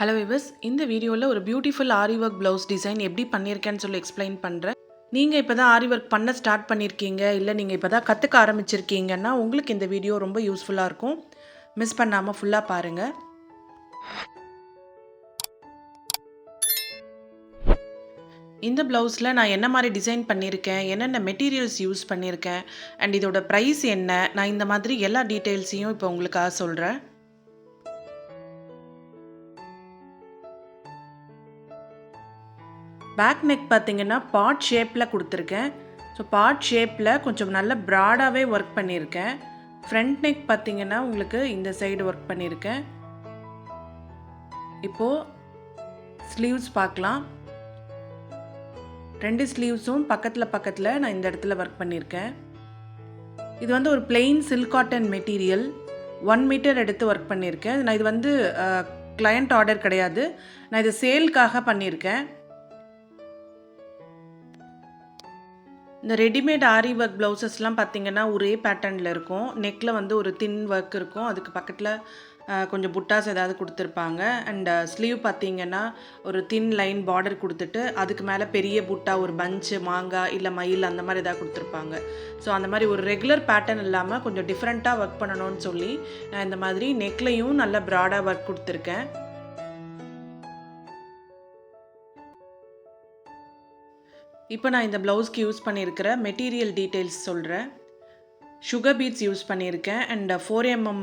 Hello விவஸ், இந்த வீடியோவில் ஒரு பியூட்டிஃபுல் ஆரி ஒர்க் ப்ளவுஸ் டிசைன் எப்படி பண்ணியிருக்கேன்னு சொல்லி எக்ஸ்பிளைன் பண்ணுறேன். நீங்கள் இப்போ தான் ஆரி ஒர்க் பண்ண ஸ்டார்ட் பண்ணியிருக்கீங்க, இல்லை நீங்கள் இப்போ தான் கற்றுக்க ஆரம்பிச்சிருக்கீங்கன்னா உங்களுக்கு இந்த வீடியோ ரொம்ப யூஸ்ஃபுல்லாக இருக்கும். மிஸ் பண்ணாமல் ஃபுல்லாக பாருங்கள். இந்த ப்ளவுஸில் நான் என்ன மாதிரி டிசைன் பண்ணியிருக்கேன், என்னென்ன மெட்டீரியல்ஸ் யூஸ் பண்ணியிருக்கேன், அண்ட் இதோட ப்ரைஸ் என்ன, நான் இந்த மாதிரி எல்லா டீட்டெயில்ஸையும் இப்போ உங்களுக்காக சொல்கிறேன். பேக் நெக் பார்த்தீங்கன்னா பாட் ஷேப்பில் கொடுத்துருக்கேன். ஸோ பாட் ஷேப்பில் கொஞ்சம் நல்ல ப்ராடாகவே ஒர்க் பண்ணியிருக்கேன். ஃப்ரண்ட் நெக் பார்த்தீங்கன்னா உங்களுக்கு இந்த சைடு ஒர்க் பண்ணியிருக்கேன். இப்போது ஸ்லீவ்ஸ் பார்க்கலாம். ரெண்டு ஸ்லீவ்ஸும் பக்கத்தில் நான் இந்த இடத்துல ஒர்க் பண்ணியிருக்கேன். இது வந்து ஒரு plain silk cotton material 1 meter எடுத்து ஒர்க் பண்ணியிருக்கேன். நான் இது வந்து கிளையண்ட் ஆர்டர் கிடையாது, நான் இது சேல்க்காக பண்ணியிருக்கேன். இந்த ரெடிமேட் ஆரி ஒர்க் ப்ளவுசஸ்லாம் பார்த்திங்கன்னா ஒரே பேட்டர்னில் இருக்கும். நெக்கில் வந்து ஒரு தின் ஒர்க் இருக்கும், அதுக்கு பக்கத்தில் கொஞ்சம் புட்டாஸ் ஏதாவது கொடுத்துருப்பாங்க. அண்ட் ஸ்லீவ் பார்த்திங்கன்னா ஒரு தின் லைன் பார்டர் கொடுத்துட்டு அதுக்கு மேலே பெரிய புட்டா, ஒரு பஞ்சு, மாங்காய் இல்லை மயில் அந்த மாதிரி ஏதாவது கொடுத்துருப்பாங்க. ஸோ அந்த மாதிரி ஒரு ரெகுலர் பேட்டர்ன் இல்லாமல் கொஞ்சம் டிஃப்ரெண்ட்டாக ஒர்க் பண்ணணும்னு சொல்லி நான் இந்த மாதிரி நெக்லையும் நல்ல ப்ராடாக ஒர்க் கொடுத்துருக்கேன். இப்போ நான் இந்த ப்ளவுஸ்க்கு யூஸ் பண்ணியிருக்கிற மெட்டீரியல் டீட்டெயில்ஸ் சொல்கிறேன். சுகர் பீட்ஸ் யூஸ் பண்ணியிருக்கேன், and 4mm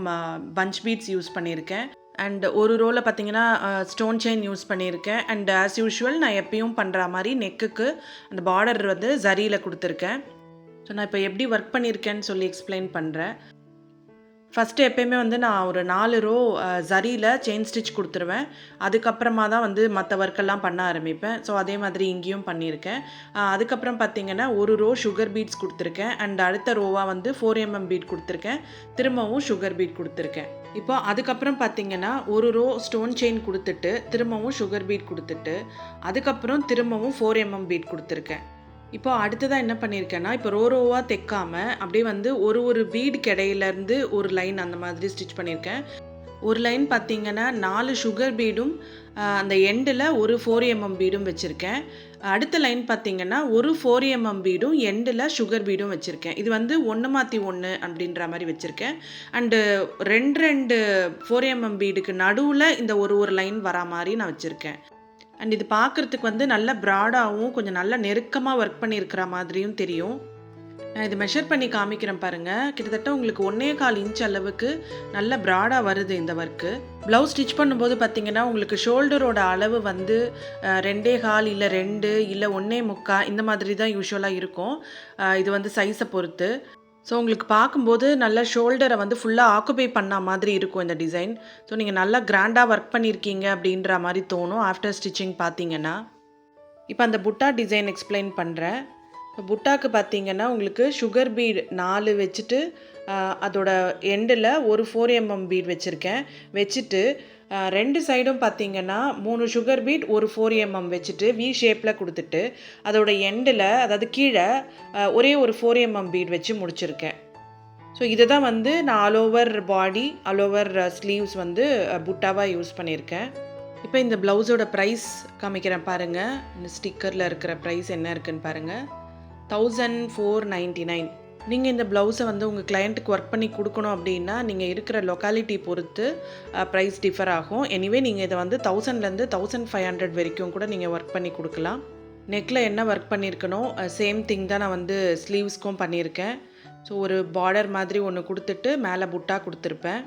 punch beads use பண்ணியிருக்கேன். அண்ட் ஒரு ரோவில் பார்த்தீங்கன்னா ஸ்டோன் செயின் யூஸ் பண்ணியிருக்கேன். அண்ட் ஆஸ் யூஷுவல் நான் எப்பயும் பண்ணுற மாதிரி நெக்குக்கு அந்த பார்டர் வந்து ஜரியில் கொடுத்துருக்கேன். ஸோ நான் இப்போ எப்படி ஒர்க் பண்ணியிருக்கேன்னு சொல்லி எக்ஸ்பிளைன் பண்ணுறேன். ஃபஸ்ட்டு எப்போயுமே வந்து நான் ஒரு 4 ரோ ஜரியில் செயின் ஸ்டிச் கொடுத்துருவேன். அதுக்கப்புறமா தான் வந்து மற்ற ஒர்க்கெல்லாம் பண்ண ஆரம்பிப்பேன். ஸோ அதே மாதிரி இங்கேயும் பண்ணியிருக்கேன். அதுக்கப்புறம் பார்த்திங்கன்னா ஒரு ரோ சுகர் பீட்ஸ் கொடுத்துருக்கேன். அண்ட் அடுத்த ரோவாக வந்து 4mm பீட் கொடுத்துருக்கேன். திரும்பவும் சுகர் பீட் கொடுத்துருக்கேன். இப்போ அதுக்கப்புறம் பார்த்திங்கன்னா ஒரு ரோ ஸ்டோன் செயின் கொடுத்துட்டு திரும்பவும் சுகர் பீட் கொடுத்துட்டு அதுக்கப்புறம் திரும்பவும் 4mm பீட் கொடுத்துருக்கேன். இப்போ அடுத்ததாக என்ன பண்ணியிருக்கேன்னா, இப்போ ரோவாக தைக்காமல் அப்படியே வந்து ஒரு பீடுக்கு இடையிலேருந்து ஒரு லைன் அந்த மாதிரி ஸ்டிச் பண்ணியிருக்கேன். ஒரு லைன் பார்த்திங்கன்னா 4 சுகர் பீடும் அந்த எண்டில் ஒரு 4mm பீடும் வச்சுருக்கேன். அடுத்த லைன் பார்த்திங்கன்னா ஒரு 4mm பீடும் எண்டில் சுகர் பீடும் வச்சுருக்கேன். இது வந்து 1 மாற்றி 1 அப்படின்ற மாதிரி வச்சுருக்கேன். அண்டு 2 4mm பீடுக்கு நடுவில் இந்த ஒரு லைன் வரா மாதிரி நான் வச்சுருக்கேன். அண்ட் இது பார்க்குறதுக்கு வந்து நல்ல ப்ராடாகவும் கொஞ்சம் நல்லா நெருக்கமாக ஒர்க் பண்ணியிருக்கிற மாதிரியும் தெரியும். நான் இது மெஷர் பண்ணி காமிக்கிறேன் பாருங்கள். கிட்டத்தட்ட உங்களுக்கு 1.25 இன்ச் அளவுக்கு நல்ல ப்ராடாக வருது இந்த ஒர்க்கு. ப்ளவுஸ் ஸ்டிச் பண்ணும்போது பார்த்திங்கன்னா உங்களுக்கு ஷோல்டரோட அளவு வந்து 2.25 இல்லை 2 இல்லை 1.25 இந்த மாதிரி தான் யூஸ்வலாக இருக்கும். இது வந்து சைஸை பொறுத்து. ஸோ உங்களுக்கு பார்க்கும்போது நல்லா ஷோல்டரை வந்து ஃபுல்லாக ஆக்குபை பண்ண மாதிரி இருக்கும் இந்த டிசைன். ஸோ நீங்கள் நல்லா கிராண்டாக ஒர்க் பண்ணியிருக்கீங்க அப்படின்ற மாதிரி தோணும் ஆஃப்டர் ஸ்டிச்சிங் பார்த்தீங்கன்னா. இப்போ அந்த புட்டா டிசைன் எக்ஸ்பிளைன் பண்ணுறேன். இப்போ புட்டாக்கு பார்த்தீங்கன்னா உங்களுக்கு சுகர் பீட் 4 வச்சுட்டு அதோட எண்டில் ஒரு 4mm பீட் வச்சுருக்கேன். வச்சுட்டு 2 சைடும் பார்த்தீங்கன்னா 3 சுகர் பீட் ஒரு 4mm வச்சுட்டு வி ஷேப்பில் கொடுத்துட்டு அதோட எண்டில் அதாவது கீழே ஒரே ஒரு 4mm பீட் வச்சு முடிச்சிருக்கேன். ஸோ இதை தான் வந்து நான் all over body, all over sleeves வந்து புட்டாவாக யூஸ் பண்ணியிருக்கேன். இப்போ இந்த ப்ளவுஸோட ப்ரைஸ் காமிக்கிறேன் பாருங்கள். இந்த ஸ்டிக்கரில் இருக்கிற ப்ரைஸ் என்ன இருக்குன்னு பாருங்கள். 1499. நீங்கள் இந்த ப்ளவுஸை வந்து உங்கள் கிளையண்ட்டுக்கு ஒர்க் பண்ணி கொடுக்கணும் அப்படின்னா நீங்கள் இருக்கிற லொக்காலிட்டி பொறுத்து ப்ரைஸ் டிஃபர் ஆகும். எனிவே நீங்கள் இதை வந்து 1000லேருந்து 1500 வரைக்கும் கூட நீங்கள் ஒர்க் பண்ணி கொடுக்கலாம். நெக்கில் என்ன ஒர்க் பண்ணியிருக்கணும் சேம் திங் தான் நான் வந்து ஸ்லீவ்ஸ்க்கும் பண்ணியிருக்கேன். ஸோ ஒரு பார்டர் மாதிரி ஒன்று கொடுத்துட்டு மேலே புட்டா கொடுத்துருப்பேன்.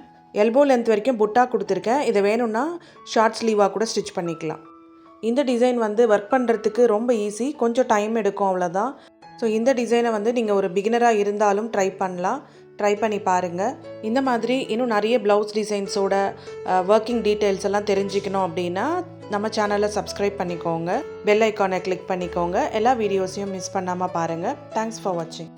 எல்போ லென்த் வரைக்கும் புட்டா கொடுத்துருக்கேன். இதை வேணும்னா ஷார்ட் ஸ்லீவாக கூட ஸ்டிச் பண்ணிக்கலாம். இந்த டிசைன் வந்து ஒர்க் பண்ணுறதுக்கு ரொம்ப ஈஸி, கொஞ்சம் டைம் எடுக்கும், அவ்வளோதான். ஸோ இந்த டிசைனை வந்து நீங்கள் ஒரு பிகினராக இருந்தாலும் ட்ரை பண்ணி பாருங்கள். இந்த மாதிரி இன்னும் நிறைய ப்ளவுஸ் டிசைன்ஸோட ஒர்க்கிங் டீட்டெயில்ஸ் எல்லாம் தெரிஞ்சுக்கணும் அப்படின்னா நம்ம சேனலை சப்ஸ்கிரைப் பண்ணிக்கோங்க, பெல் ஐக்கானை கிளிக் பண்ணிக்கோங்க. எல்லா வீடியோஸையும் மிஸ் பண்ணாமல் பாருங்கள். தேங்க்ஸ் ஃபார் வாட்சிங்.